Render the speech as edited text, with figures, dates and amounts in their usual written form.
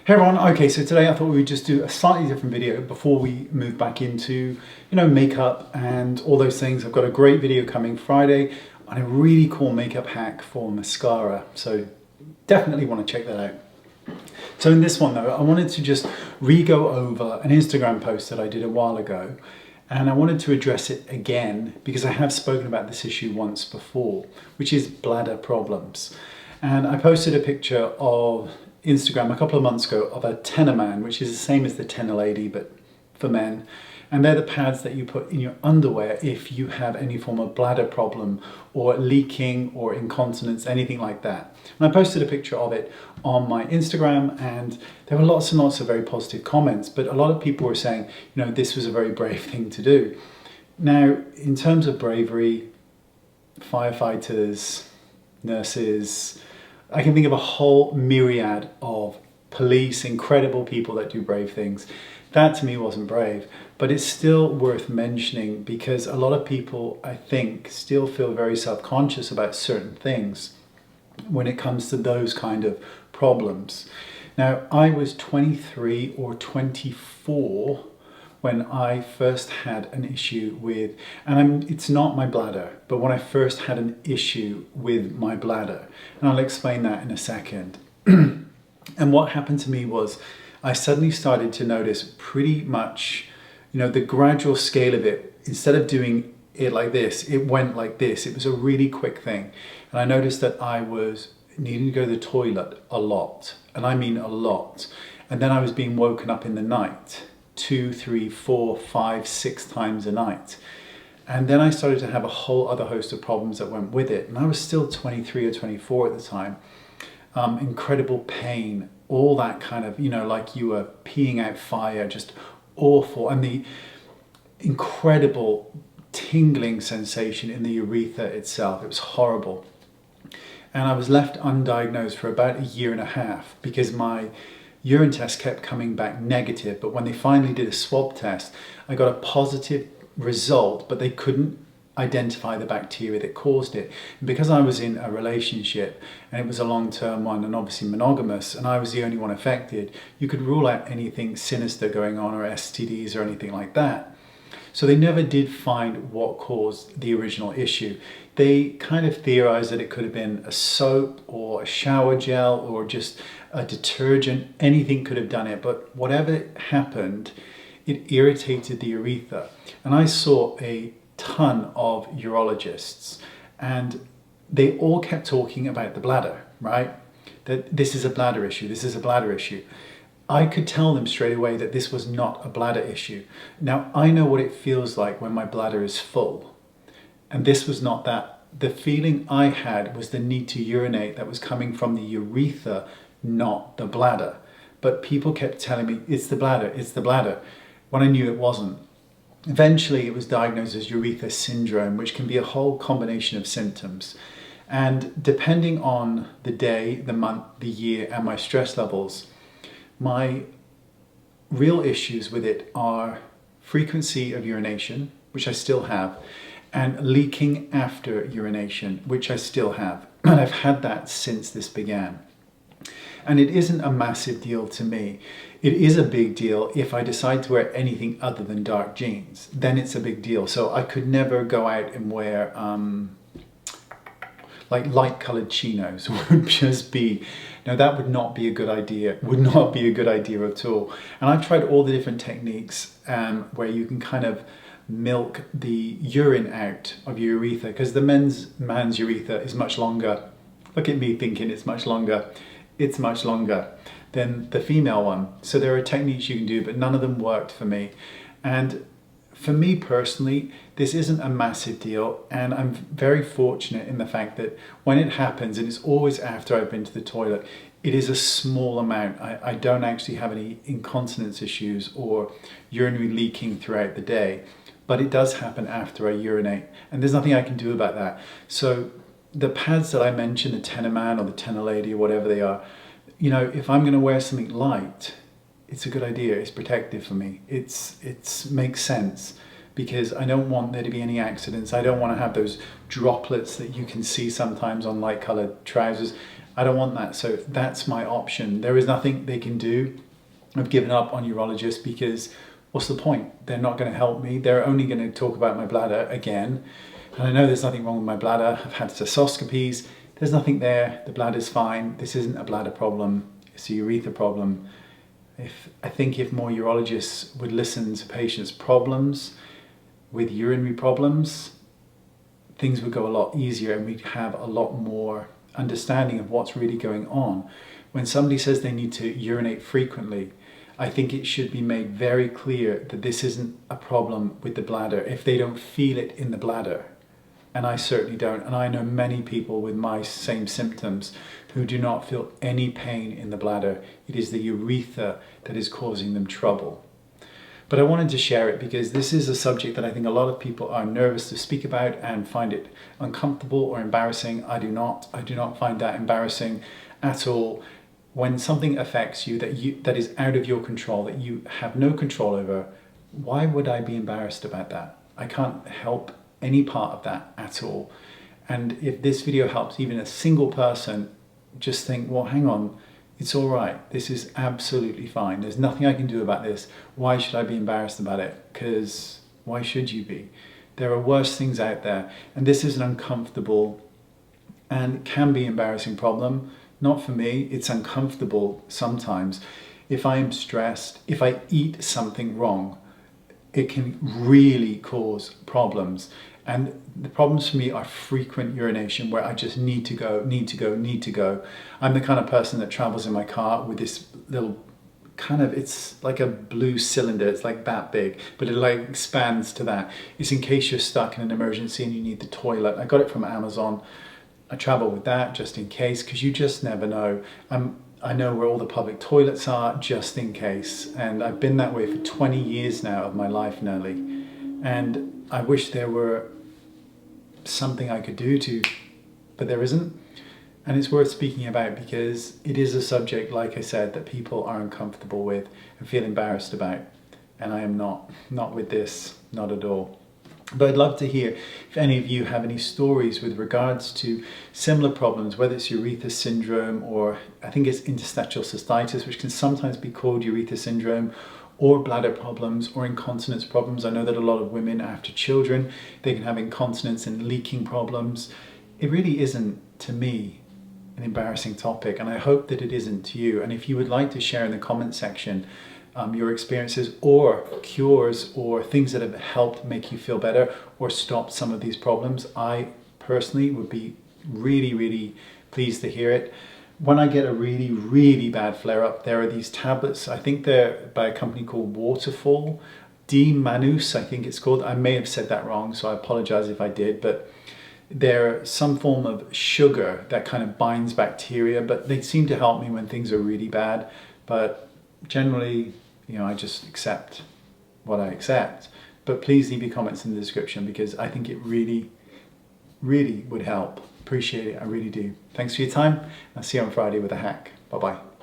Hey everyone, okay, so today I thought we would just do a slightly different video before we move back into, makeup and all those things. I've got a great video coming Friday on a really cool makeup hack for mascara, so definitely want to check that out. So in this one though, I wanted to just re-go over an Instagram post that I did a while ago, and I wanted to address it again because I have spoken about this issue once before, which is bladder problems. And I posted a picture of Instagram a couple of months ago of a tenor man, which is the same as the tenor lady, but for men. And they're the pads that you put in your underwear if you have any form of bladder problem or leaking or incontinence, anything like that. And I posted a picture of it on my Instagram, and there were lots and lots of very positive comments, but a lot of people were saying, this was a very brave thing to do. Now, in terms of bravery, firefighters, nurses, I can think of a whole myriad of police, incredible people that do brave things. That to me wasn't brave, but it's still worth mentioning because a lot of people, I think, still feel very self-conscious about certain things when it comes to those kind of problems. Now, I was 23 or 24 when I first had an issue with, it's not my bladder, but when I first had an issue with my bladder, and I'll explain that in a second. And what happened to me was I suddenly started to notice pretty much, the gradual scale of it. Instead of doing it like this, it went like this. It was a really quick thing. And I noticed that I was needing to go to the toilet a lot, and I mean a lot. And then I was being woken up in the night 2, 3, 4, 5, 6 times a night. And then I started to have a whole other host of problems that went with it. And I was still 23 or 24 at the time. Incredible pain, all that kind of, like you were peeing out fire, just awful. And the incredible tingling sensation in the urethra itself, it was horrible. And I was left undiagnosed for about 1.5 years because my urine test kept coming back negative, but when they finally did a swab test, I got a positive result, but they couldn't identify the bacteria that caused it. And because I was in a relationship and it was a long-term one and obviously monogamous, and I was the only one affected, you could rule out anything sinister going on or STDs or anything like that. So they never did find what caused the original issue. They kind of theorized that it could have been a soap or a shower gel or just a detergent. Anything could have done it, but whatever happened, it irritated the urethra. And I saw a ton of urologists, and they all kept talking about the bladder, right? That this is a bladder issue, this is a bladder issue. I could tell them straight away that this was not a bladder issue. Now, I know what it feels like when my bladder is full, and this was not that. The feeling I had was the need to urinate that was coming from the urethra, not the bladder. But people kept telling me, it's the bladder, it's the bladder, when I knew it wasn't. Eventually, it was diagnosed as urethra syndrome, which can be a whole combination of symptoms. And depending on the day, the month, the year, and my stress levels, my real issues with it are frequency of urination, which I still have, and leaking after urination, which I still have. And I've had that since this began. And it isn't a massive deal to me. It is a big deal if I decide to wear anything other than dark jeans. Then it's a big deal. So I could never go out and wear like light colored chinos. Would just be, that would not be a good idea. Would not be a good idea at all. And I've tried all the different techniques where you can kind of milk the urine out of your urethra, because the man's urethra is much longer. Look at me thinking it's much longer. It's much longer than the female one. So there are techniques you can do, but none of them worked for me. And for me personally, this isn't a massive deal, and I'm very fortunate in the fact that when it happens, and it's always after I've been to the toilet, it is a small amount. I don't actually have any incontinence issues or urinary leaking throughout the day, but it does happen after I urinate, and there's nothing I can do about that. So the pads that I mentioned, the tenor man or the tenor lady or whatever they are, if I'm going to wear something light, it's a good idea. It's protective for me. It's makes sense because I don't want there to be any accidents. I don't want to have those droplets that you can see sometimes on light colored trousers. I don't want that. So that's my option. There is nothing they can do. I've given up on urologists because what's the point? They're not going to help me. They're only going to talk about my bladder again. And I know there's nothing wrong with my bladder. I've had cystoscopies. There's nothing there. The bladder's fine. This isn't a bladder problem. It's a urethra problem. I think if more urologists would listen to patients' problems with urinary problems, things would go a lot easier and we'd have a lot more understanding of what's really going on. When somebody says they need to urinate frequently, I think it should be made very clear that this isn't a problem with the bladder if they don't feel it in the bladder. And I certainly don't. And I know many people with my same symptoms who do not feel any pain in the bladder. It is the urethra that is causing them trouble. But I wanted to share it because this is a subject that I think a lot of people are nervous to speak about and find it uncomfortable or embarrassing. I do not. I do not find that embarrassing at all. When something affects you that is out of your control, that you have no control over, why would I be embarrassed about that? I can't help any part of that at all. And if this video helps even a single person, just think, well, hang on, it's all right. This is absolutely fine. There's nothing I can do about this. Why should I be embarrassed about it? Because why should you be? There are worse things out there. And this is an uncomfortable and can be embarrassing problem. Not for me. It's uncomfortable sometimes. If I am stressed, if I eat something wrong, it can really cause problems. And the problems for me are frequent urination where I just need to go. I'm the kind of person that travels in my car with this little it's like a blue cylinder. It's like that big, but it like expands to that. It's in case you're stuck in an emergency and you need the toilet. I got it from Amazon. I travel with that just in case, because you just never know. I know where all the public toilets are just in case. And I've been that way for 20 years now of my life nearly. And I wish there were something I could do but there isn't. And it's worth speaking about because it is a subject, like I said, that people are uncomfortable with and feel embarrassed about. And I am not with this, not at all. But I'd love to hear if any of you have any stories with regards to similar problems, whether it's urethra syndrome or I think it's interstitial cystitis, which can sometimes be called urethra syndrome, or bladder problems or incontinence problems. I know that a lot of women after children, they can have incontinence and leaking problems. It really isn't, to me, an embarrassing topic, and I hope that it isn't to you. And if you would like to share in the comment section your experiences or cures or things that have helped make you feel better or stop some of these problems, I personally would be really, really pleased to hear it. When I get a really, really bad flare-up, there are these tablets. I think they're by a company called Waterfall. D-Manus, I think it's called. I may have said that wrong, so I apologize if I did, but they're some form of sugar that kind of binds bacteria, but they seem to help me when things are really bad. But generally, I just accept what I accept. But please leave your comments in the description because I think it really, really would help. Appreciate it, I really do. Thanks for your time. I'll see you on Friday with a hack. Bye-bye.